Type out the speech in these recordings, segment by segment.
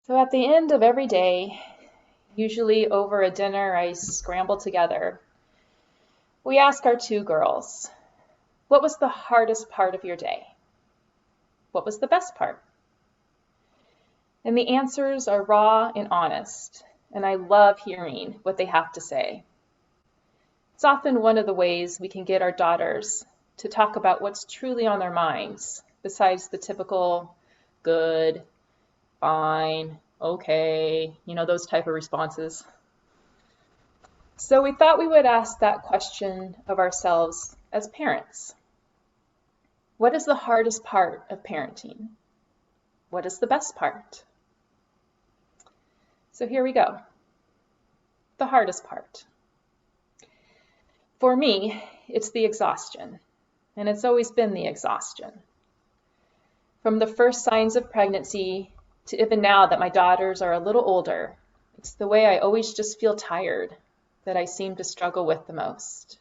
So at the end of every day, usually over a dinner I scramble together, we ask our two girls, what was the hardest part of your day? What was the best part? And the answers are raw and honest, and I love hearing what they have to say. It's often one of the ways we can get our daughters to talk about what's truly on their minds, besides the typical good, fine, okay, those type of responses. So we thought we would ask that question of ourselves as parents. What is the hardest part of parenting? What is the best part? So here we go. The hardest part. For me, it's the exhaustion, and it's always been the exhaustion. From the first signs of pregnancy to even now that my daughters are a little older, it's the way I always just feel tired that I seem to struggle with the most.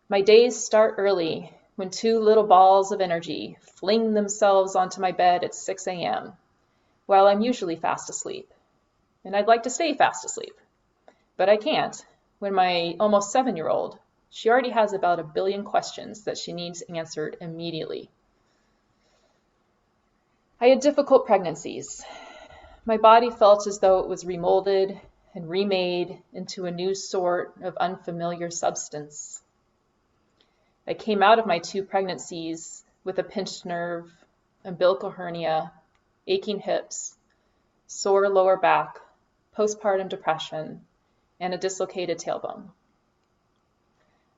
My days start early when two little balls of energy fling themselves onto my bed at 6 a.m. while I'm usually fast asleep. And I'd like to stay fast asleep, but I can't when my almost 7-year-old, she already has about 1 billion questions that she needs answered immediately. I had difficult pregnancies. My body felt as though it was remolded and remade into a new sort of unfamiliar substance. I came out of my 2 pregnancies with a pinched nerve, umbilical hernia, aching hips, sore lower back, postpartum depression, and a dislocated tailbone.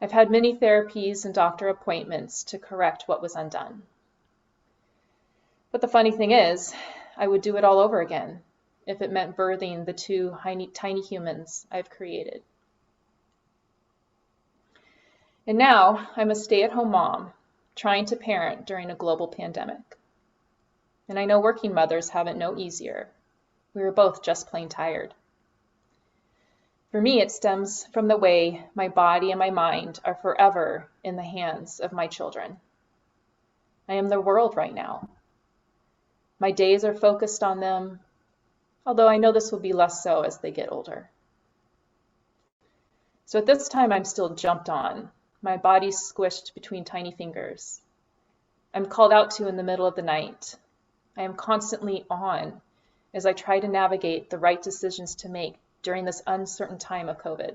I've had many therapies and doctor appointments to correct what was undone. But the funny thing is, I would do it all over again if it meant birthing the 2 tiny humans I've created. And now I'm a stay-at-home mom trying to parent during a global pandemic. And I know working mothers have it no easier. We were both just plain tired. For me, it stems from the way my body and my mind are forever in the hands of my children. I am their world right now. My days are focused on them, although I know this will be less so as they get older. So at this time, I'm still jumped on, my body squished between tiny fingers. I'm called out to in the middle of the night. I am constantly on as I try to navigate the right decisions to make during this uncertain time of COVID.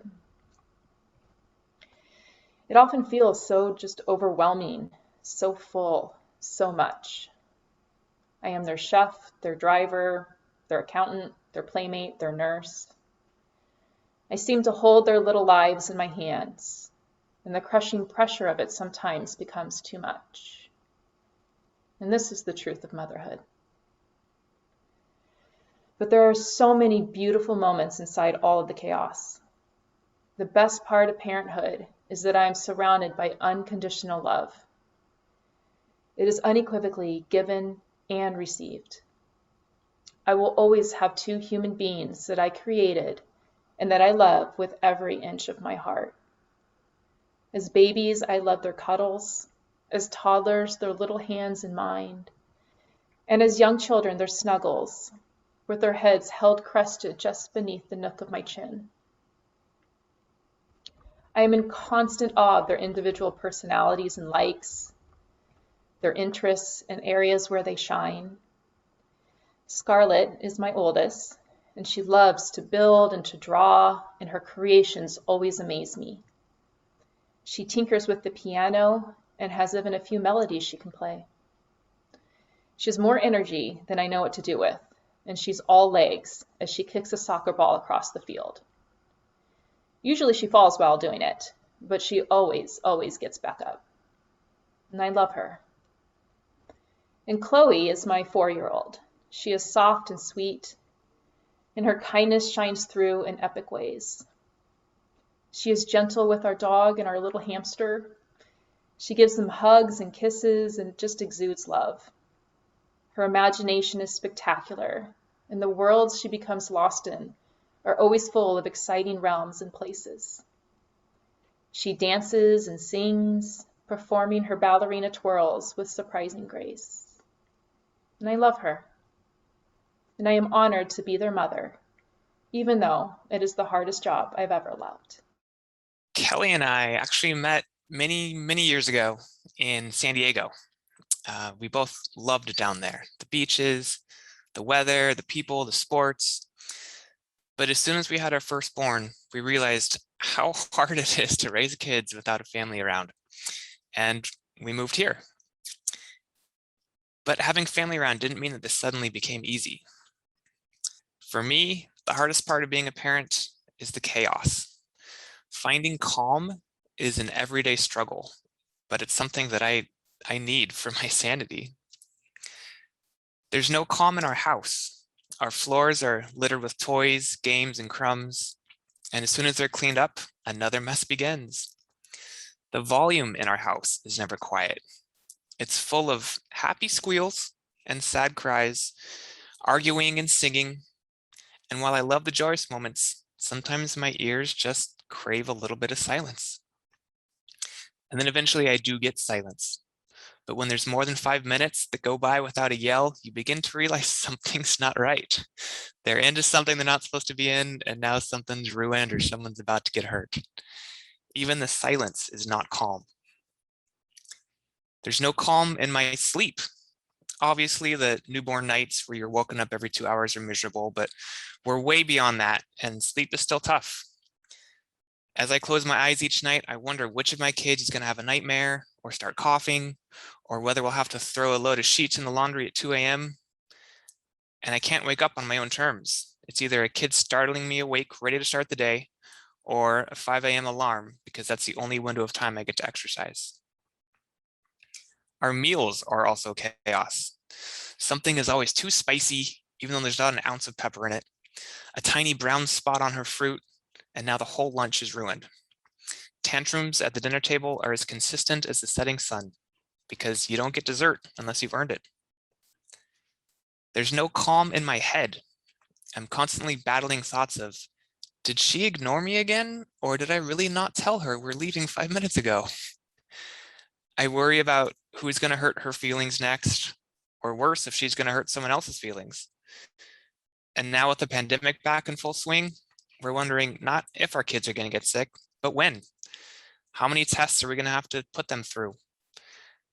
It often feels so just overwhelming, so full, so much. I am their chef, their driver, their accountant, their playmate, their nurse. I seem to hold their little lives in my hands, and the crushing pressure of it sometimes becomes too much. And this is the truth of motherhood. But there are so many beautiful moments inside all of the chaos. The best part of parenthood is that I am surrounded by unconditional love. It is unequivocally given and received. I will always have 2 human beings that I created and that I love with every inch of my heart. As babies, I love their cuddles. As toddlers, their little hands in mine. And as young children, their snuggles, with their heads held crested just beneath the nook of my chin. I am in constant awe of their individual personalities and likes, their interests and areas where they shine. Scarlett is my oldest, and she loves to build and to draw, and her creations always amaze me. She tinkers with the piano and has even a few melodies she can play. She has more energy than I know what to do with, and she's all legs as she kicks a soccer ball across the field. Usually she falls while doing it, but she always gets back up. And I love her. And Chloe is my 4-year-old. She is soft and sweet, and her kindness shines through in epic ways. She is gentle with our dog and our little hamster. She gives them hugs and kisses and just exudes love. Her imagination is spectacular, and the worlds she becomes lost in are always full of exciting realms and places. She dances and sings, performing her ballerina twirls with surprising grace. And I love her. and I am honored to be their mother, even though it is the hardest job I've ever loved. Kelly and I actually met many years ago in San Diego. We both loved it down there. The beaches, the weather, the people, the sports. But as soon as we had our firstborn, we realized how hard it is to raise kids without a family around. And we moved here. But having family around didn't mean that this suddenly became easy. For me, the hardest part of being a parent is the chaos. Finding calm is an everyday struggle, but it's something that I need for my sanity. There's no calm in our house. Our floors are littered with toys, games, and crumbs. And as soon as they're cleaned up, another mess begins. The volume in our house is never quiet. It's full of happy squeals and sad cries, arguing and singing. And while I love the joyous moments, sometimes my ears just crave a little bit of silence. And then eventually I do get silence. But when there's more than 5 minutes that go by without a yell, you begin to realize something's not right. They're into something they're not supposed to be in, and now something's ruined or someone's about to get hurt. Even the silence is not calm. There's no calm in my sleep. Obviously, the newborn nights where you're woken up every 2 hours are miserable, but we're way beyond that, and sleep is still tough. As I close my eyes each night, I wonder which of my kids is going to have a nightmare or start coughing, or whether we'll have to throw a load of sheets in the laundry at 2 a.m. And I can't wake up on my own terms. It's either a kid startling me awake, ready to start the day, or a 5 a.m. alarm, because that's the only window of time I get to exercise. Our meals are also chaos. Something is always too spicy, even though there's not an ounce of pepper in it. A tiny brown spot on her fruit, and now the whole lunch is ruined. Tantrums at the dinner table are as consistent as the setting sun, because you don't get dessert unless you've earned it. There's no calm in my head. I'm constantly battling thoughts of, did she ignore me again? Or did I really not tell her we're leaving 5 minutes ago? I worry about who's going to hurt her feelings next, or worse, if she's going to hurt someone else's feelings. And now with the pandemic back in full swing, we're wondering not if our kids are going to get sick, but when. How many tests are we going to have to put them through?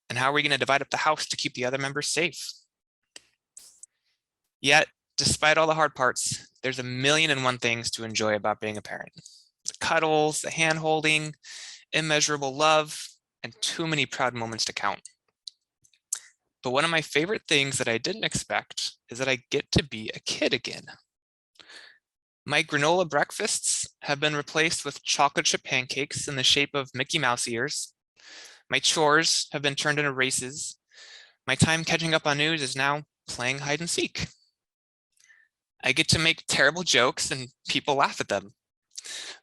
And how are we going to divide up the house to keep the other members safe? Yet, despite all the hard parts, there's a million and one things to enjoy about being a parent. The cuddles, the hand-holding, immeasurable love, and too many proud moments to count. But one of my favorite things that I didn't expect is that I get to be a kid again. My granola breakfasts have been replaced with chocolate chip pancakes in the shape of Mickey Mouse ears. My chores have been turned into races. My time catching up on news is now playing hide and seek. I get to make terrible jokes and people laugh at them.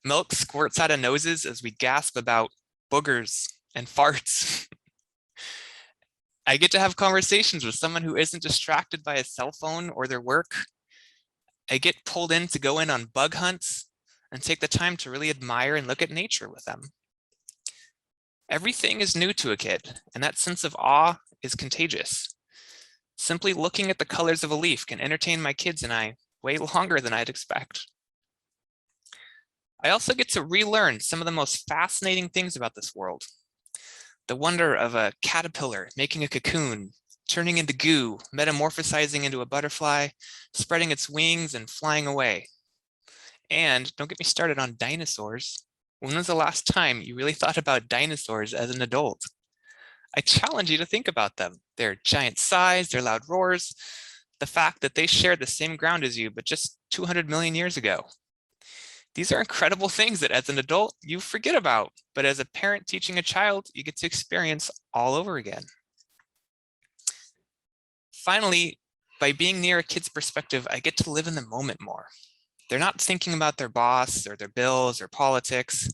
Milk squirts out of noses as we gasp about boogers and farts. I get to have conversations with someone who isn't distracted by a cell phone or their work. I get pulled in to go in on bug hunts and take the time to really admire and look at nature with them. Everything is new to a kid, and that sense of awe is contagious. Simply looking at the colors of a leaf can entertain my kids and I way longer than I'd expect. I also get to relearn some of the most fascinating things about this world. The wonder of a caterpillar making a cocoon, turning into goo, metamorphosizing into a butterfly, spreading its wings and flying away. And don't get me started on dinosaurs. When was the last time you really thought about dinosaurs as an adult? I challenge you to think about them. Their giant size, their loud roars, the fact that they shared the same ground as you, but just 200 million years ago. These are incredible things that as an adult, you forget about, but as a parent teaching a child, you get to experience all over again. Finally, by being near a kid's perspective, I get to live in the moment more. They're not thinking about their boss or their bills or politics.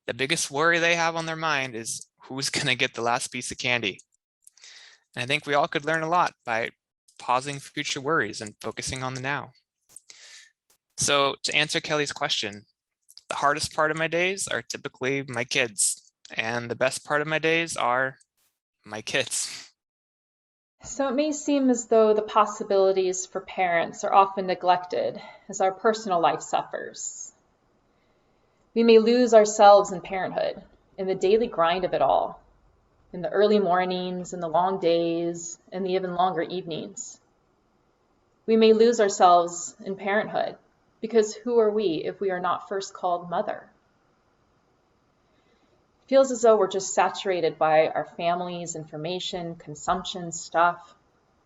The biggest worry they have on their mind is who's going to get the last piece of candy. And I think we all could learn a lot by pausing future worries and focusing on the now. So to answer Kelly's question, the hardest part of my days are typically my kids, and the best part of my days are my kids. So it may seem as though the possibilities for parents are often neglected as our personal life suffers. We may lose ourselves in parenthood, in the daily grind of it all, in the early mornings and the long days and the even longer evenings. We may lose ourselves in parenthood because who are we if we are not first called mother? It feels as though we're just saturated by our families, information, consumption, stuff.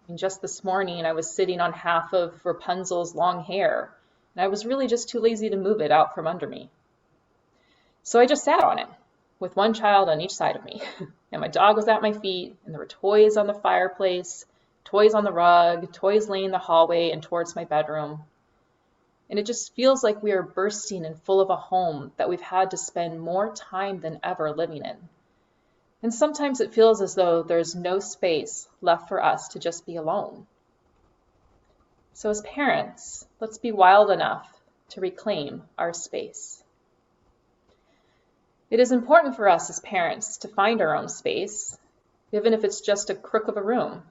I mean, just this morning I was sitting on half of Rapunzel's long hair, and I was really just too lazy to move it out from under me. So I just sat on it, with one child on each side of me. And my dog was at my feet, and there were toys on the fireplace, toys on the rug, toys laying in the hallway and towards my bedroom. And it just feels like we are bursting and full of a home that we've had to spend more time than ever living in. And sometimes it feels as though there's no space left for us to just be alone. So as parents, let's be wild enough to reclaim our space. It is important for us as parents to find our own space, even if it's just a crook of a room,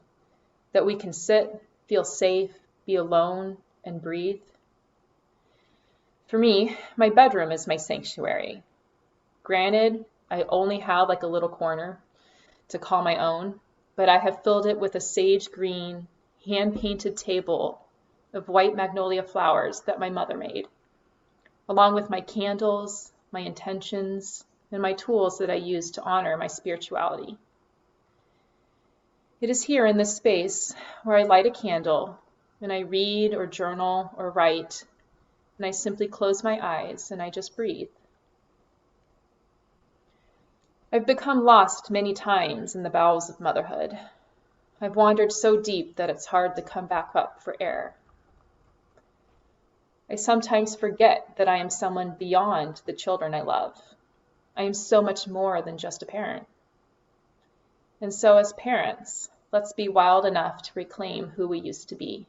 that we can sit, feel safe, be alone, and breathe. For me, my bedroom is my sanctuary. Granted, I only have like a little corner to call my own, but I have filled it with a sage green, hand-painted table of white magnolia flowers that my mother made, along with my candles, my intentions, and my tools that I use to honor my spirituality. It is here in this space where I light a candle and I read or journal or write, and I simply close my eyes and I just breathe. I've become lost many times in the bowels of motherhood. I've wandered so deep that it's hard to come back up for air. I sometimes forget that I am someone beyond the children I love. I am so much more than just a parent. And so as parents, let's be wild enough to reclaim who we used to be.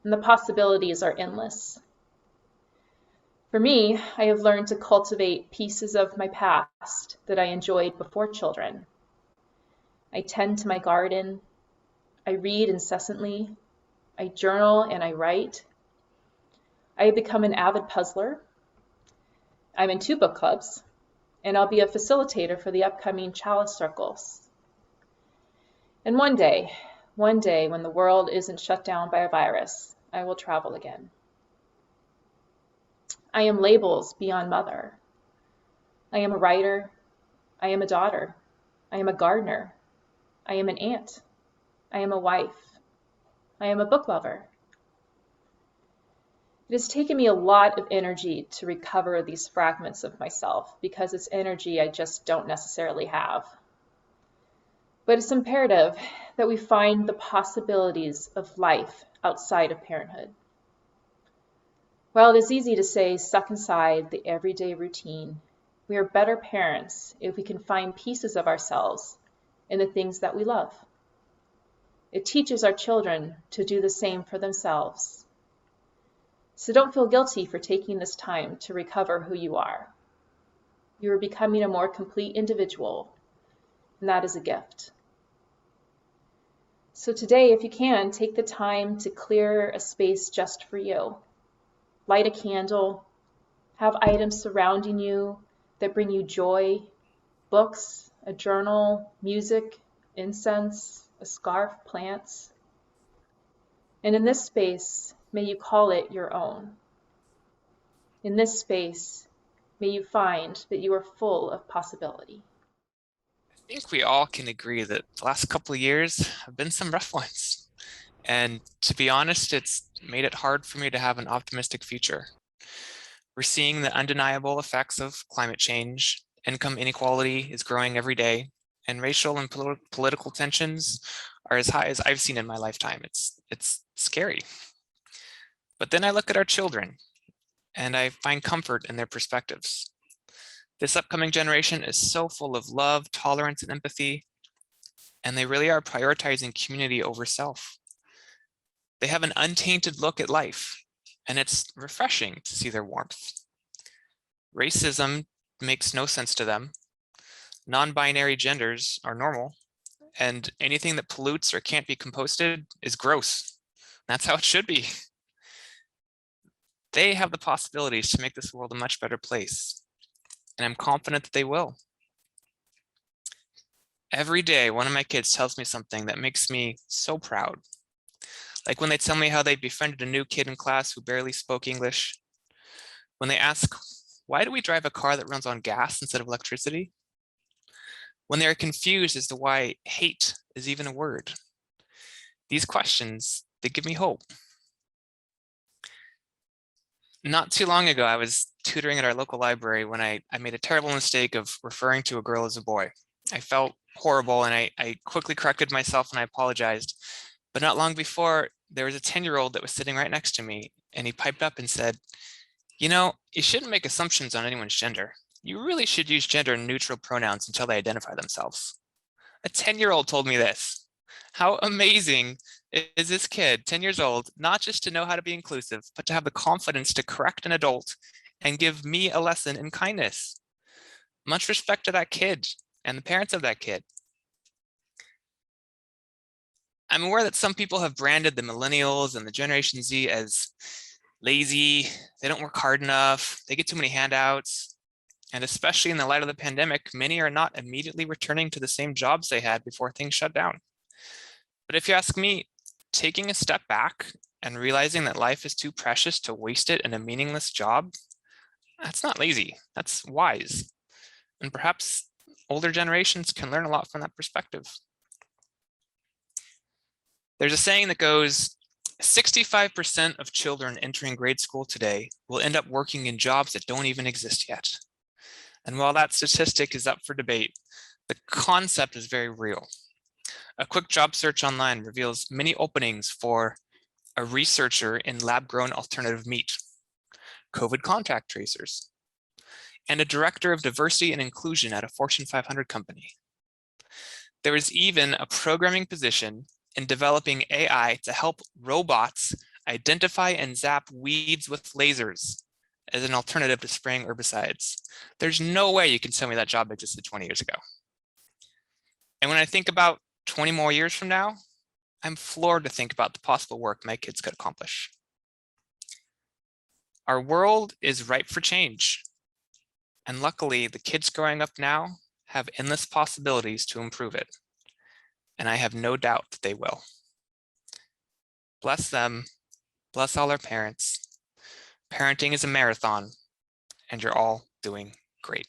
And the possibilities are endless. For me, I have learned to cultivate pieces of my past that I enjoyed before children. I tend to my garden. I read incessantly. I journal and I write. I have become an avid puzzler. I'm in 2 book clubs, and I'll be a facilitator for the upcoming Chalice Circles. And one day when the world isn't shut down by a virus, I will travel again. I am labels beyond mother. I am a writer. I am a daughter. I am a gardener. I am an aunt. I am a wife. I am a book lover. It has taken me a lot of energy to recover these fragments of myself because it's energy I just don't necessarily have. But it's imperative that we find the possibilities of life outside of parenthood. While it is easy to say suck inside the everyday routine, we are better parents if we can find pieces of ourselves in the things that we love. It teaches our children to do the same for themselves. So don't feel guilty for taking this time to recover who you are. You are becoming a more complete individual, and that is a gift. So today, if you can, take the time to clear a space just for you. Light a candle, have items surrounding you that bring you joy, books, a journal, music, incense, a scarf, plants. And in this space, may you call it your own. In this space, may you find that you are full of possibility. I think we all can agree that the last couple of years have been some rough ones. And to be honest, it's made it hard for me to have an optimistic future. We're seeing the undeniable effects of climate change. Income inequality is growing every day, and racial and political tensions are as high as I've seen in my lifetime. It's scary. But then I look at our children, and I find comfort in their perspectives. This upcoming generation is so full of love, tolerance, and empathy, and they really are prioritizing community over self. They have an untainted look at life, and it's refreshing to see their warmth. Racism makes no sense to them. Non-binary genders are normal, and anything that pollutes or can't be composted is gross. That's how it should be. They have the possibilities to make this world a much better place, and I'm confident that they will. Every day, one of my kids tells me something that makes me so proud. Like when they tell me how they befriended a new kid in class who barely spoke English. When they ask, why do we drive a car that runs on gas instead of electricity? When they're confused as to why hate is even a word. These questions, they give me hope. Not too long ago, I was tutoring at our local library when I made a terrible mistake of referring to a girl as a boy. I felt horrible, and I quickly corrected myself and I apologized. But not long before, there was a 10-year-old that was sitting right next to me, and he piped up and said, you know, you shouldn't make assumptions on anyone's gender. You really should use gender neutral pronouns until they identify themselves. A 10-year-old told me this. How amazing is this kid, 10 years old, not just to know how to be inclusive, but to have the confidence to correct an adult and give me a lesson in kindness. Much respect to that kid and the parents of that kid. I'm aware that some people have branded the millennials and the Generation Z as lazy, they don't work hard enough, they get too many handouts. And especially in the light of the pandemic, many are not immediately returning to the same jobs they had before things shut down. But if you ask me, taking a step back and realizing that life is too precious to waste it in a meaningless job, that's not lazy, that's wise. And perhaps older generations can learn a lot from that perspective. There's a saying that goes, 65% of children entering grade school today will end up working in jobs that don't even exist yet. And while that statistic is up for debate, the concept is very real. A quick job search online reveals many openings for a researcher in lab-grown alternative meat, COVID contact tracers, and a director of diversity and inclusion at a Fortune 500 company. There is even a programming position in developing AI to help robots identify and zap weeds with lasers as an alternative to spraying herbicides. There's no way you can tell me that job existed 20 years ago. And when I think about 20 more years from now, I'm floored to think about the possible work my kids could accomplish. Our world is ripe for change. And luckily, the kids growing up now have endless possibilities to improve it. And I have no doubt that they will. Bless them, bless all our parents. Parenting is a marathon, and you're all doing great.